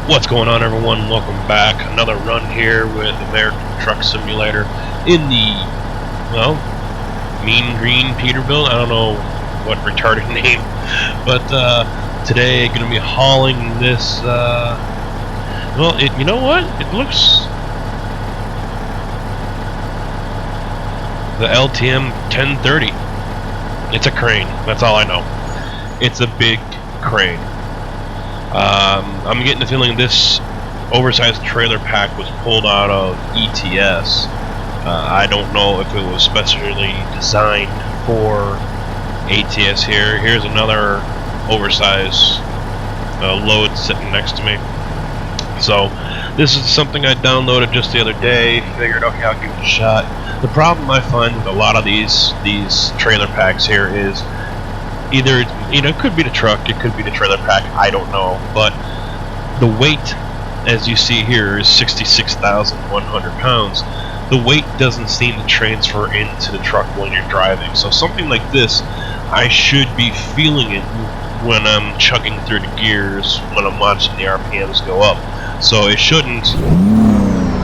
What's going on, everyone? Welcome back. Another run here with American Truck Simulator in the, well, Mean Green Peterbilt. I don't know what retarded name, but today going to be hauling this, well, you know what? It looks, the LTM 1030. It's a crane. That's all I know. It's a big crane. I'm getting the feeling this oversized trailer pack was pulled out of ETS. I don't know if it was specially designed for ATS here. Here's another oversized load sitting next to me. So this is something I downloaded just the other day. Figured, okay, I'll give it a shot. The problem I find with a lot of these trailer packs here is either, it could be the truck, it could be the trailer pack, I don't know, but the weight, as you see here, is 66,100 pounds. The weight doesn't seem to transfer into the truck when you're driving. So something like this, I should be feeling it when I'm chugging through the gears, when I'm watching the RPMs go up. So it shouldn't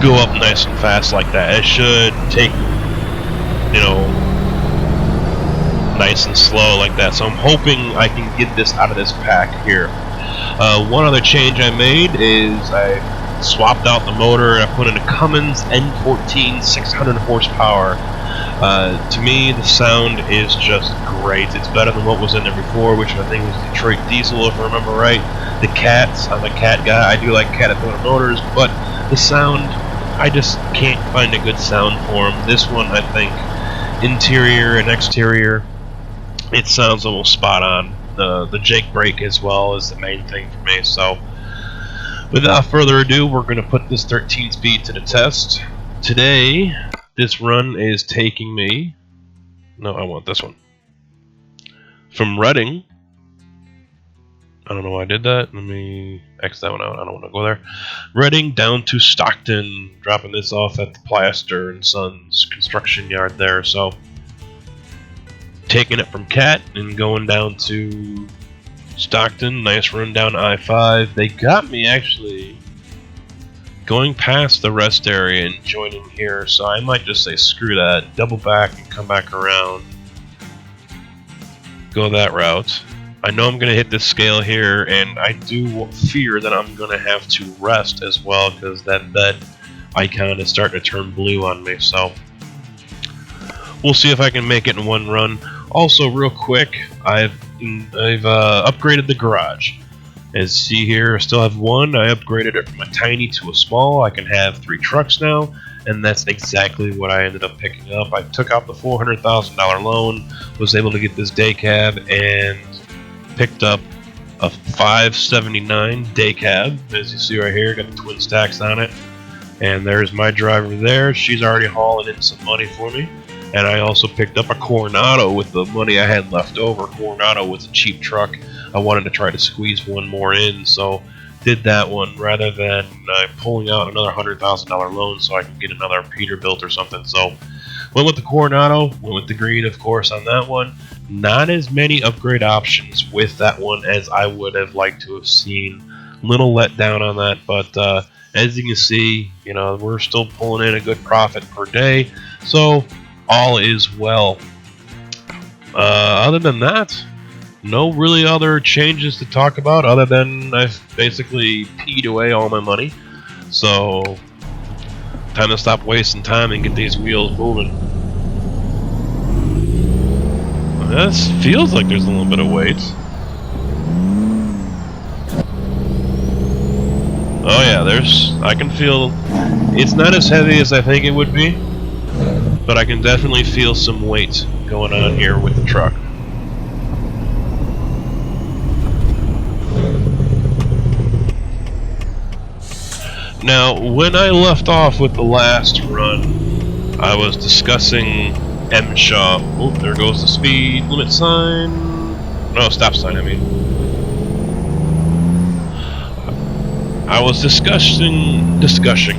go up nice and fast like that. It should take, nice and slow like that. So I'm hoping I can get this out of this pack here. One other change I made is I swapped out the motor and I put in a Cummins N14 600 horsepower. To me, the sound is just great. It's better than what was in there before, which I think was Detroit diesel, if I remember right. The Cats, I'm a Cat guy. I do like Caterpillar motors, but the sound, I just can't find a good sound for them. This one, I think, interior and exterior, it sounds almost spot on. The Jake brake as well is the main thing for me. So without further ado, we're going to put this 13 speed to the test. Today, this run is taking me, no, I want this one, from Reading. I don't know why I did that. Let me X that one out. I don't want to go there. Reading down to Stockton, dropping this off at the Plaster and Sons construction yard there. So taking it from Cat and going down to Stockton. Nice run down I-5. They got me actually going past the rest area and joining here, so I might just say screw that, double back and come back around, go that route. I know I'm going to hit this scale here, and I do fear that I'm going to have to rest as well, because that icon is starting to turn blue on me. So we'll see if I can make it in one run. Also, real quick, I've upgraded the garage. As you see here, I still have one. I upgraded it from a tiny to a small. I can have 3 trucks now, and that's exactly what I ended up picking up. I took out the $400,000 loan, was able to get this day cab, and picked up a 579 day cab. As you see right here, got the twin stacks on it. And there's my driver there. She's already hauling in some money for me. And I also picked up a Coronado with the money I had left over. Coronado was a cheap truck. I wanted to try to squeeze one more in, so did that one rather than pulling out another $100,000 loan so I can get another Peterbilt or something. So went with the Coronado, went with the green, of course, on that one. Not as many upgrade options with that one as I would have liked to have seen. Little let down on that, but as you can see, we're still pulling in a good profit per day, so all is well. Other than that, no really other changes to talk about other than I've basically peed away all my money. So time to stop wasting time and get these wheels moving. This feels like there's a little bit of weight. Oh yeah, I can feel, it's not as heavy as I think it would be, but I can definitely feel some weight going on here with the truck. Now, when I left off with the last run, I was discussing MSHA. Oh, there goes the speed limit sign. No, stop sign, I mean. I was discussing MSHA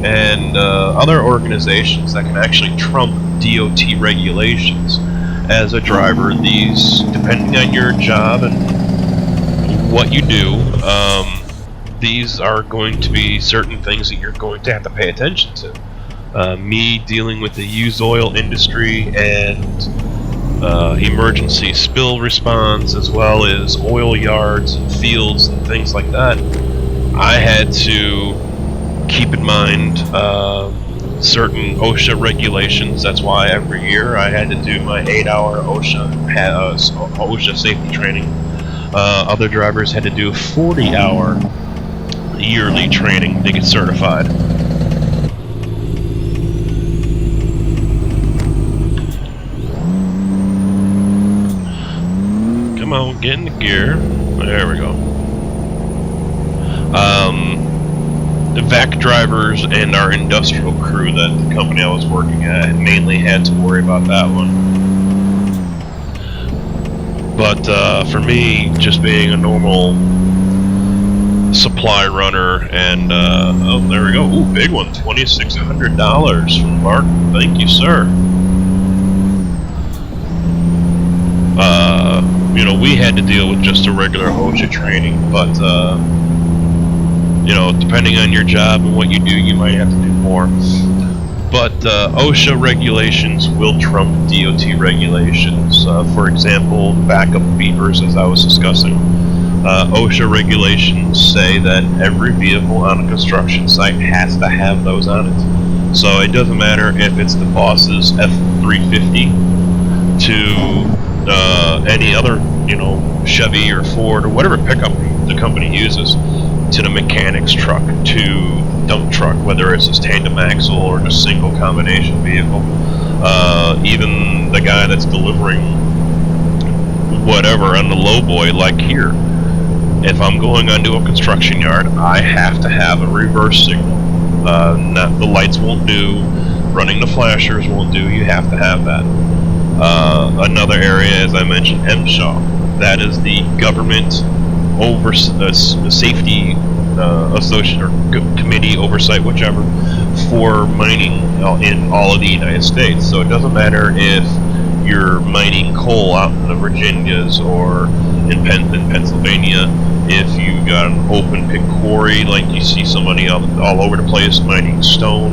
and other organizations that can actually trump DOT regulations. As a driver, these, depending on your job and what you do, these are going to be certain things that you're going to have to pay attention to. Me dealing with the used oil industry and emergency spill response, as well as oil yards and fields and things like that, I had to keep in mind certain OSHA regulations. That's why every year I had to do my 8-hour OSHA safety training. Other drivers had to do 40-hour yearly training to get certified. Come on, get in the gear. There we go. The vac drivers and our industrial crew that the company I was working at mainly had to worry about that one. But for me, just being a normal supply runner, and oh, there we go. Ooh, big one, $2,600 from Mark. Thank you, sir. You know, we had to deal with just a regular OSHA training, but you know, depending on your job and what you do, you might have to do more. But OSHA regulations will trump DOT regulations. For example, backup beepers, as I was discussing. OSHA regulations say that every vehicle on a construction site has to have those on it. So it doesn't matter if it's the boss's F-350 to any other, you know, Chevy or Ford or whatever pickup the company uses, to the mechanic's truck, to dump truck, whether it's a tandem axle or just single combination vehicle. Even the guy that's delivering whatever on the lowboy, like here. If I'm going onto a construction yard, I have to have a reverse signal. Not the lights won't do, running the flashers won't do. You have to have that. Another area, as I mentioned, MSHA. That is the government safety association or committee oversight, whichever, for mining in all of the United States. So it doesn't matter if you're mining coal out in the Virginias or in Pennsylvania. If you got an open pit quarry, like you see somebody all over the place mining stone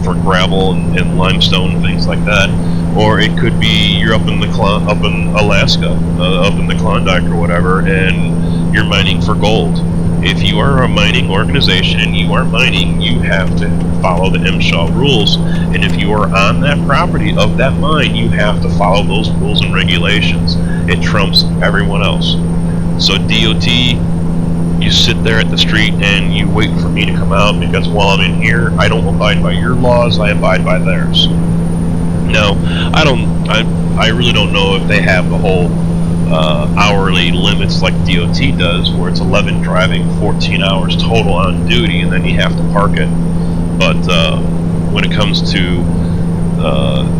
for gravel and limestone and things like that, or it could be you're up in Alaska, up in the Klondike or whatever, and you're mining for gold. If you are a mining organization and you are mining, you have to follow the MSHA rules. And if you are on that property of that mine, you have to follow those rules and regulations. It trumps everyone else. So DOT, you sit there at the street and you wait for me to come out, because while I'm in here, I don't abide by your laws, I abide by theirs. Now, I really don't know if they have the whole hourly limits like DOT does, where it's 11 driving, 14 hours total on duty, and then you have to park it. But when it comes to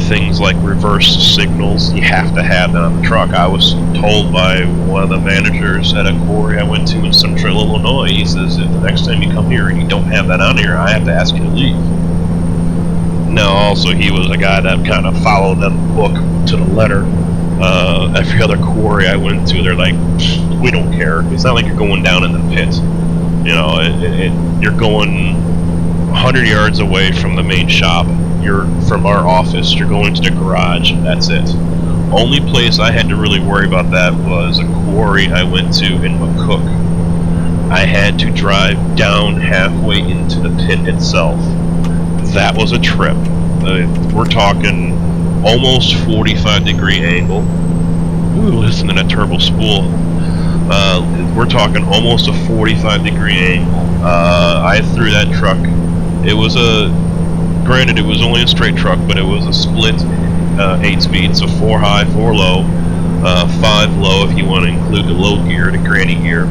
things like reverse signals, you have to have that on the truck. I was told by one of the managers at a quarry I went to in central Illinois, he says, if the next time you come here and you don't have that on here, I have to ask you to leave. Now, also, he was a guy that kind of followed that book to the letter. Every other quarry I went to, they're like, we don't care. It's not like you're going down in the pit. You know, you're going 100 yards away from the main shop. You're from our office. You're going to the garage. That's it. Only place I had to really worry about that was a quarry I went to in McCook. I had to drive down halfway into the pit itself. That was a trip. We're talking almost 45-degree angle. Ooh, listen to that turbo spool. We're talking almost a 45-degree angle. I threw that truck. It was granted, it was only a straight truck, but it was a split 8-speed, so 4 high, 4 low, 5 low if you want to include the low gear, the granny gear.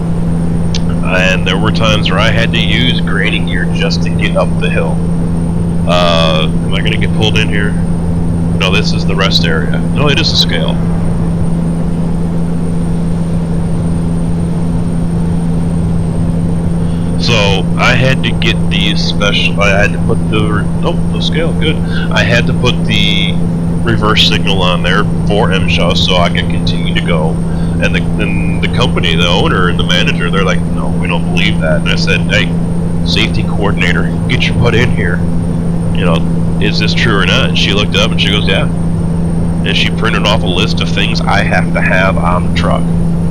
And there were times where I had to use granny gear just to get up the hill. Am I going to get pulled in here? No, this is the rest area. No, it is a scale. So I had to get these special. I had to put the scale. Good. I had to put the reverse signal on there for MSHA so I could continue to go. And the company, the owner and the manager, they're like, no, we don't believe that. And I said, hey, safety coordinator, get your butt in here. You know, is this true or not? And she looked up and she goes, yeah. And she printed off a list of things I have to have on the truck.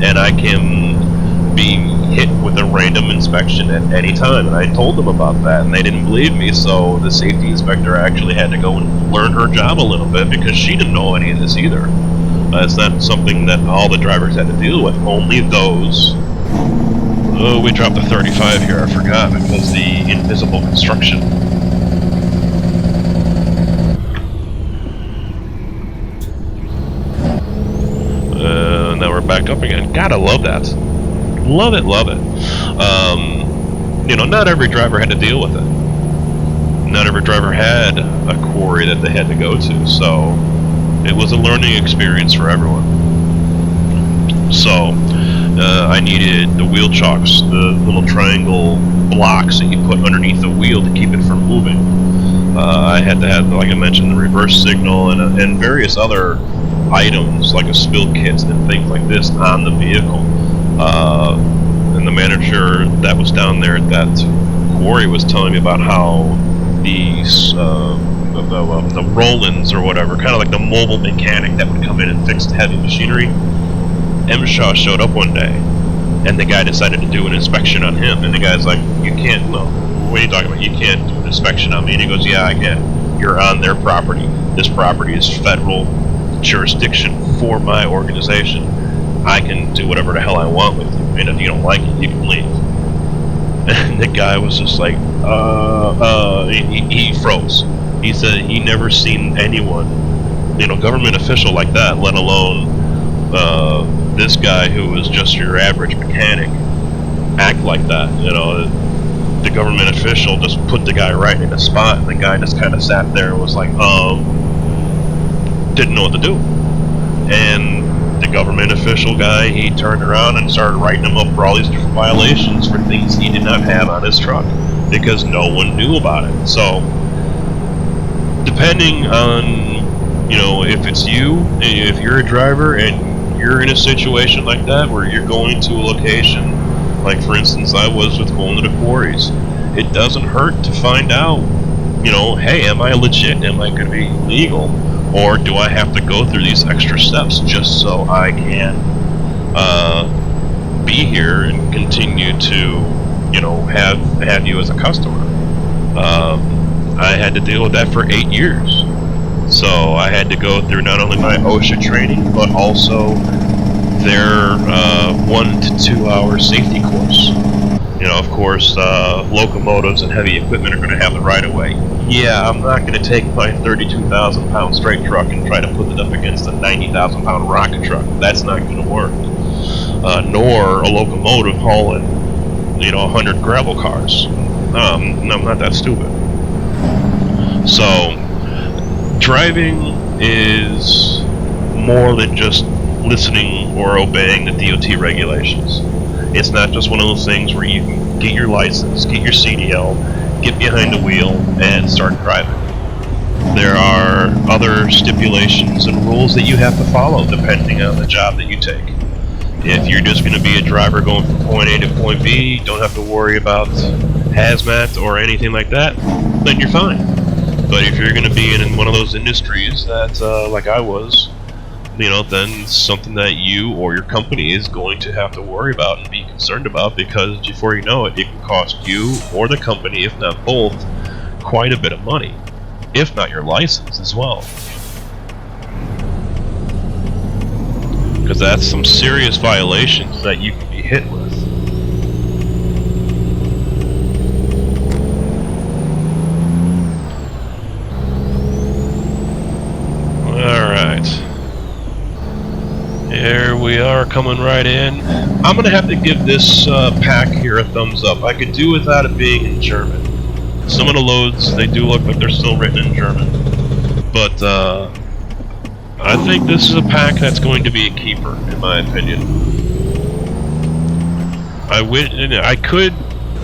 And I can be hit with a random inspection at any time. And I told them about that, and they didn't believe me, so the safety inspector actually had to go and learn her job a little bit because she didn't know any of this either. It's not something that all the drivers had to deal with, only those. Oh, we dropped the 35 here, I forgot, because the invisible construction. Now we're back up again. God, I love that. Love it, love it. You know, not every driver had to deal with it. Not every driver had a quarry that they had to go to, so it was a learning experience for everyone. So, I needed the wheel chocks, the little triangle blocks that you put underneath the wheel to keep it from moving. I had to have, like I mentioned, the reverse signal and various other items like a spill kit and things like this on the vehicle. And the manager that was down there at that quarry was telling me about how these the Rollins or whatever, kind of like the mobile mechanic that would come in and fix the heavy machinery. MSHA showed up one day, and the guy decided to do an inspection on him. And the guy's like, "You can't. Well, what are you talking about? You can't do an inspection on me." And he goes, "Yeah, I can. You're on their property. This property is federal jurisdiction for my organization. I can do whatever the hell I want with you, and if you don't like it, you can leave." And the guy was just like, he froze. He said he never seen anyone, you know, government official like that, let alone this guy who was just your average mechanic, act like that. You know, the government official just put the guy right in the spot, and the guy just kind of sat there and was like, didn't know what to do. And the government official guy, he turned around and started writing him up for all these different violations for things he did not have on his truck because no one knew about it. So, depending on, you know, if it's you, if you're a driver and you're in a situation like that where you're going to a location, like for instance I was with going to the quarries, it doesn't hurt to find out, you know, hey, am I legit? Am I going to be legal? Or do I have to go through these extra steps just so I can be here and continue to, you know, have you as a customer? I had to deal with that for 8 years. So I had to go through not only my OSHA training, but also their 1 to 2 hour safety course. You know, of course, locomotives and heavy equipment are going to have the right of way. Yeah, I'm not going to take my 32,000 pound straight truck and try to put it up against a 90,000 pound rocket truck. That's not going to work. Nor a locomotive hauling, you know, 100 gravel cars. I'm not that stupid. So, driving is more than just listening or obeying the DOT regulations. It's not just one of those things where you can get your license, get your CDL, get behind the wheel, and start driving. There are other stipulations and rules that you have to follow depending on the job that you take. If you're just going to be a driver going from point A to point B, don't have to worry about hazmat or anything like that, then you're fine. But if you're going to be in one of those industries that, like I was, you know, then it's something that you or your company is going to have to worry about and be concerned about, because before you know it, it can cost you or the company, if not both, quite a bit of money, if not your license as well. Because that's some serious violations that you can be hit with. Here we are coming right in. I'm going to have to give this pack here a thumbs up. I could do without it being in German. Some of the loads, they do look like they're still written in German. But I think this is a pack that's going to be a keeper, in my opinion. I could...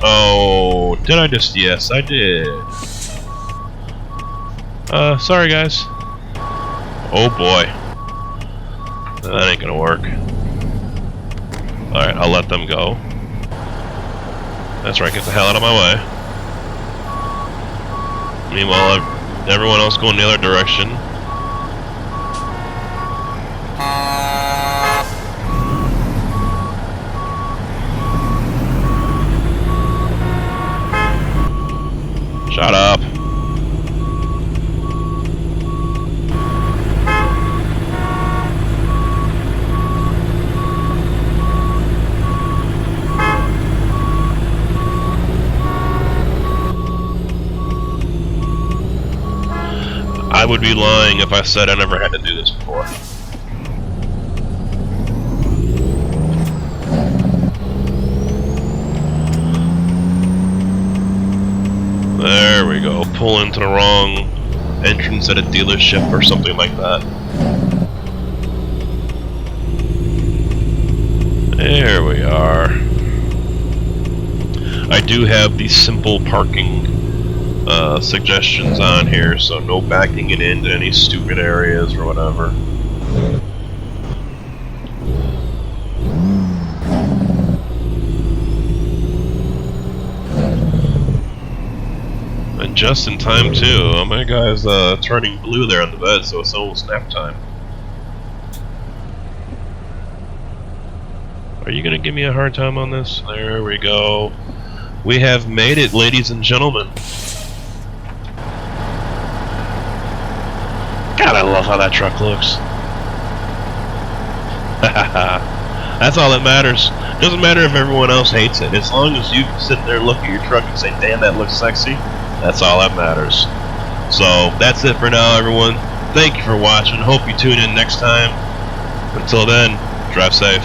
Oh, did I just... Yes, I did. Sorry guys. Oh boy. That ain't gonna work. Alright, I'll let them go. That's right, get the hell out of my way. Meanwhile, everyone else going the other direction. Shut up. I would be lying if I said I never had to do this before. There we go. Pull into the wrong entrance at a dealership or something like that. There we are. I do have these simple parking suggestions on here, so no backing it into any stupid areas or whatever. And just in time too. Oh, my guy's turning blue there on the bed, so it's almost nap time. Are you gonna give me a hard time on this? There we go. We have made it, ladies and gentlemen. God, I love how that truck looks. That's all that matters. Doesn't matter if everyone else hates it. As long as you sit there, look at your truck, and say, "Damn, that looks sexy." That's all that matters. So that's it for now, everyone. Thank you for watching. Hope you tune in next time. Until then, drive safe.